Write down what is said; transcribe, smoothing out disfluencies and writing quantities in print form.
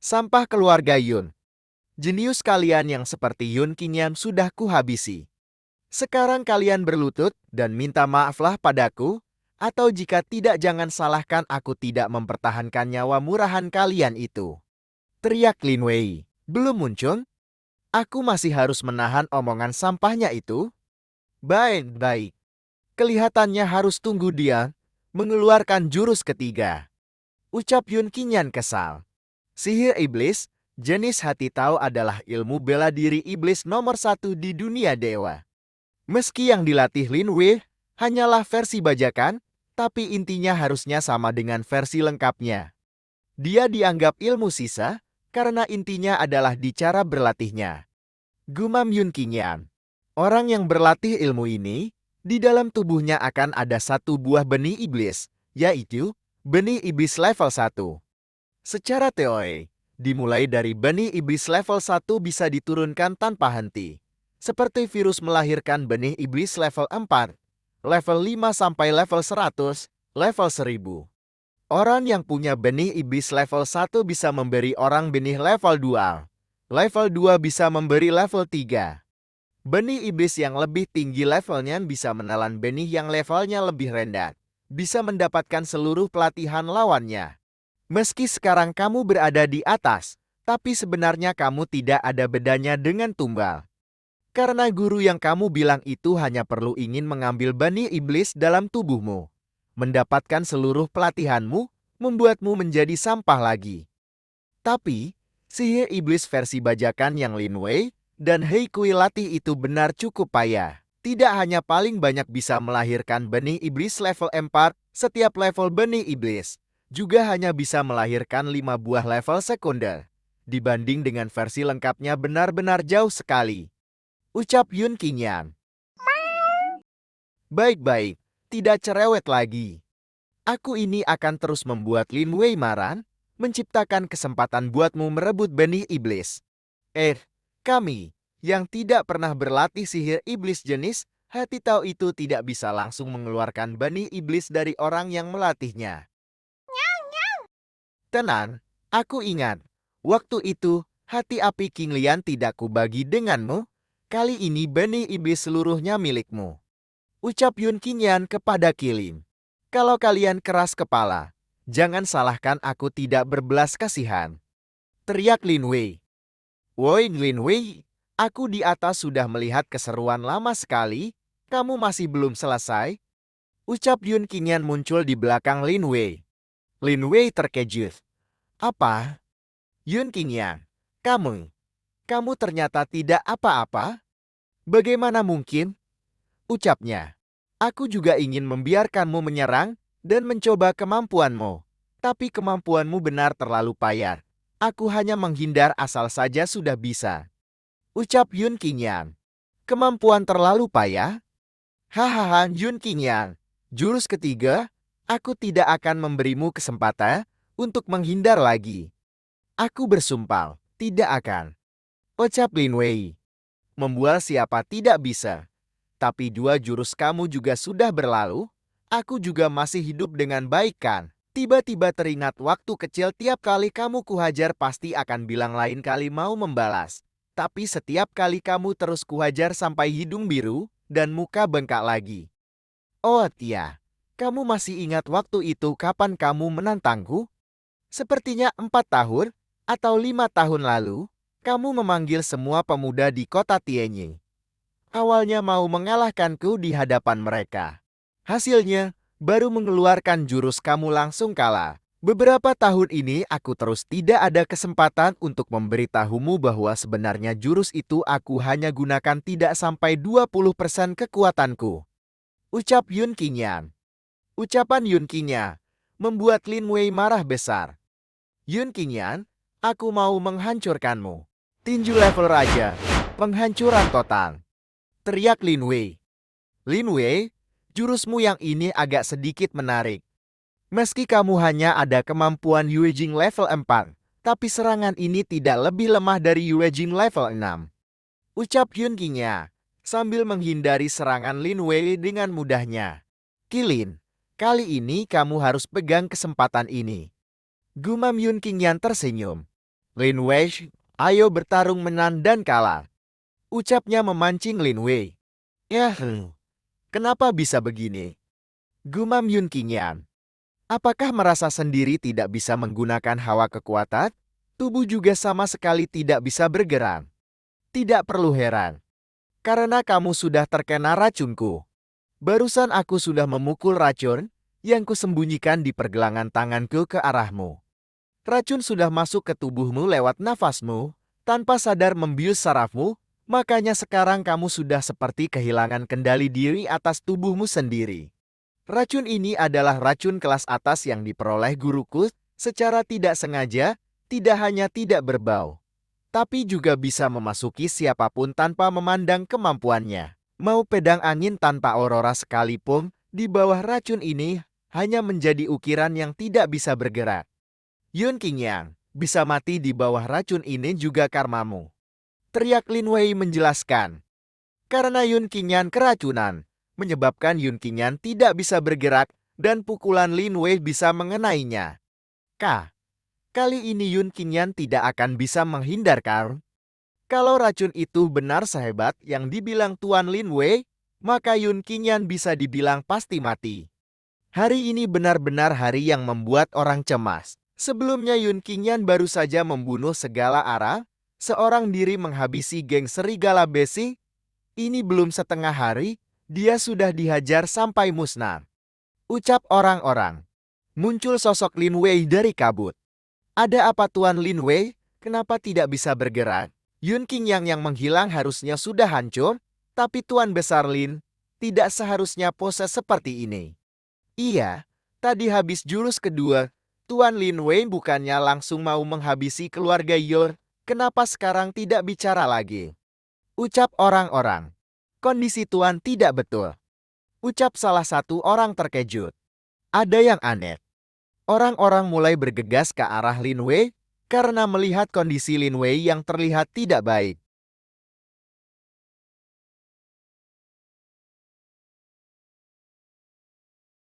Sampah keluarga Yun. Jenius kalian yang seperti Yun Qingyan sudah kuhabisi. Sekarang kalian berlutut dan minta maaflah padaku, atau jika tidak jangan salahkan aku tidak mempertahankan nyawa murahan kalian itu. Teriak Lin Wei. Belum muncul? Aku masih harus menahan omongan sampahnya itu? Baik. Kelihatannya harus tunggu dia mengeluarkan jurus ketiga. Ucap Yun Qingyan kesal. Sihir iblis, jenis hati tahu adalah ilmu bela diri iblis nomor 1 di dunia dewa. Meski yang dilatih Lin Wei hanyalah versi bajakan, tapi intinya harusnya sama dengan versi lengkapnya. Dia dianggap ilmu sisa karena intinya adalah di cara berlatihnya. Gumam Yun Qingyan. Orang yang berlatih ilmu ini, di dalam tubuhnya akan ada satu buah benih iblis, yaitu benih iblis level 1. Secara teori, dimulai dari benih iblis level 1 bisa diturunkan tanpa henti. Seperti virus melahirkan benih iblis level 4, level 5 sampai level 100, level 1000. Orang yang punya benih iblis level 1 bisa memberi orang benih level 2. Level 2 bisa memberi level 3. Benih iblis yang lebih tinggi levelnya bisa menelan benih yang levelnya lebih rendah. Bisa mendapatkan seluruh pelatihan lawannya. Meski sekarang kamu berada di atas, tapi sebenarnya kamu tidak ada bedanya dengan tumbal. Karena guru yang kamu bilang itu hanya perlu ingin mengambil benih iblis dalam tubuhmu. Mendapatkan seluruh pelatihanmu, membuatmu menjadi sampah lagi. Tapi, sihir iblis versi bajakan yang Lin Wei dan Hei Kui latih itu benar cukup payah. Tidak hanya paling banyak bisa melahirkan benih iblis level 4 setiap level benih iblis, juga hanya bisa melahirkan 5 buah level sekunder. Dibanding dengan versi lengkapnya benar-benar jauh sekali. Ucap Yun Qingyan. Baik, tidak cerewet lagi. Aku ini akan terus membuat Lin Wei marah, menciptakan kesempatan buatmu merebut benih iblis. Kami, yang tidak pernah berlatih sihir iblis jenis, hati tahu itu tidak bisa langsung mengeluarkan benih iblis dari orang yang melatihnya. Tenang, aku ingat. Waktu itu, hati api King Lian tidak kubagi denganmu. Kali ini benih iblis seluruhnya milikmu. Ucap Yun Qingyan kepada Kilin. Kalau kalian keras kepala, jangan salahkan aku tidak berbelas kasihan. Teriak Lin Wei. Woi Lin Wei, aku di atas sudah melihat keseruan lama sekali. Kamu masih belum selesai? Ucap Yun Qingyan muncul di belakang Lin Wei. Lin Wei terkejut. Apa? Yun Qingyan, kamu ternyata tidak apa-apa? Bagaimana mungkin? Ucapnya. Aku juga ingin membiarkanmu menyerang dan mencoba kemampuanmu. Tapi kemampuanmu benar terlalu payah. Aku hanya menghindar asal saja sudah bisa. Ucap Yun Qingyan. Kemampuan terlalu payah? Hahaha Yun Qingyan. Jurus ketiga, aku tidak akan memberimu kesempatan untuk menghindar lagi. Aku bersumpah, tidak akan. Ucap Lin Wei. Membual siapa tidak bisa. Tapi 2 jurus kamu juga sudah berlalu, aku juga masih hidup dengan baik kan? Tiba-tiba teringat waktu kecil tiap kali kamu kuhajar pasti akan bilang lain kali mau membalas. Tapi setiap kali kamu terus kuhajar sampai hidung biru dan muka bengkak lagi. Oh Tia, kamu masih ingat waktu itu kapan kamu menantangku? Sepertinya 4 tahun atau 5 tahun lalu, kamu memanggil semua pemuda di kota Tianyi. Awalnya mau mengalahkanku di hadapan mereka. Hasilnya, baru mengeluarkan jurus kamu langsung kalah. Beberapa tahun ini aku terus tidak ada kesempatan untuk memberitahumu bahwa sebenarnya jurus itu aku hanya gunakan tidak sampai 20% kekuatanku. Ucap Yun Qingyan. Ucapan Yun Qingyan membuat Lin Wei marah besar. Yun Qingyan, aku mau menghancurkanmu. Tinju level raja, penghancuran total. Teriak Lin Wei. Lin Wei, jurusmu yang ini agak sedikit menarik. Meski kamu hanya ada kemampuan Yue Jing level 4, tapi serangan ini tidak lebih lemah dari Yue Jing level 6. Ucap Yun Qingyan sambil menghindari serangan Lin Wei dengan mudahnya. Kilin, kali ini kamu harus pegang kesempatan ini. Gumam Yun Qingyan tersenyum. Lin Wei, ayo bertarung menang dan kalah. Ucapnya memancing Lin Wei. Yah, kenapa bisa begini? Gumam Yun Qingyan. Apakah merasa sendiri tidak bisa menggunakan hawa kekuatan? Tubuh juga sama sekali tidak bisa bergerak. Tidak perlu heran. Karena kamu sudah terkena racunku. Barusan aku sudah memukul racun yang kusembunyikan di pergelangan tanganku ke arahmu. Racun sudah masuk ke tubuhmu lewat nafasmu, tanpa sadar membius sarafmu, makanya sekarang kamu sudah seperti kehilangan kendali diri atas tubuhmu sendiri. Racun ini adalah racun kelas atas yang diperoleh guruku secara tidak sengaja, tidak hanya tidak berbau, tapi juga bisa memasuki siapapun tanpa memandang kemampuannya. Mau pedang angin tanpa aurora sekalipun, di bawah racun ini hanya menjadi ukiran yang tidak bisa bergerak. Yun Qingyan, bisa mati di bawah racun ini juga karmamu. Teriak Lin Wei menjelaskan. Karena Yun Qingyan keracunan, menyebabkan Yun Qingyan tidak bisa bergerak dan pukulan Lin Wei bisa mengenainya. Kali ini Yun Qingyan tidak akan bisa menghindarkan. Kalau racun itu benar sehebat yang dibilang Tuan Lin Wei, maka Yun Qingyan bisa dibilang pasti mati. Hari ini benar-benar hari yang membuat orang cemas. Sebelumnya Yun Qingyan baru saja membunuh segala arah, seorang diri menghabisi geng serigala besi. Ini belum setengah hari, dia sudah dihajar sampai musnah. Ucap orang-orang. Muncul sosok Lin Wei dari kabut. Ada apa Tuan Lin Wei? Kenapa tidak bisa bergerak? Yun Qingyan yang menghilang harusnya sudah hancur, tapi Tuan Besar Lin tidak seharusnya pose seperti ini. Iya, tadi habis jurus kedua, Tuan Lin Wei bukannya langsung mau menghabisi keluarga Yor, kenapa sekarang tidak bicara lagi? Ucap orang-orang. Kondisi Tuan tidak betul. Ucap salah satu orang terkejut. Ada yang aneh. Orang-orang mulai bergegas ke arah Lin Wei karena melihat kondisi Lin Wei yang terlihat tidak baik.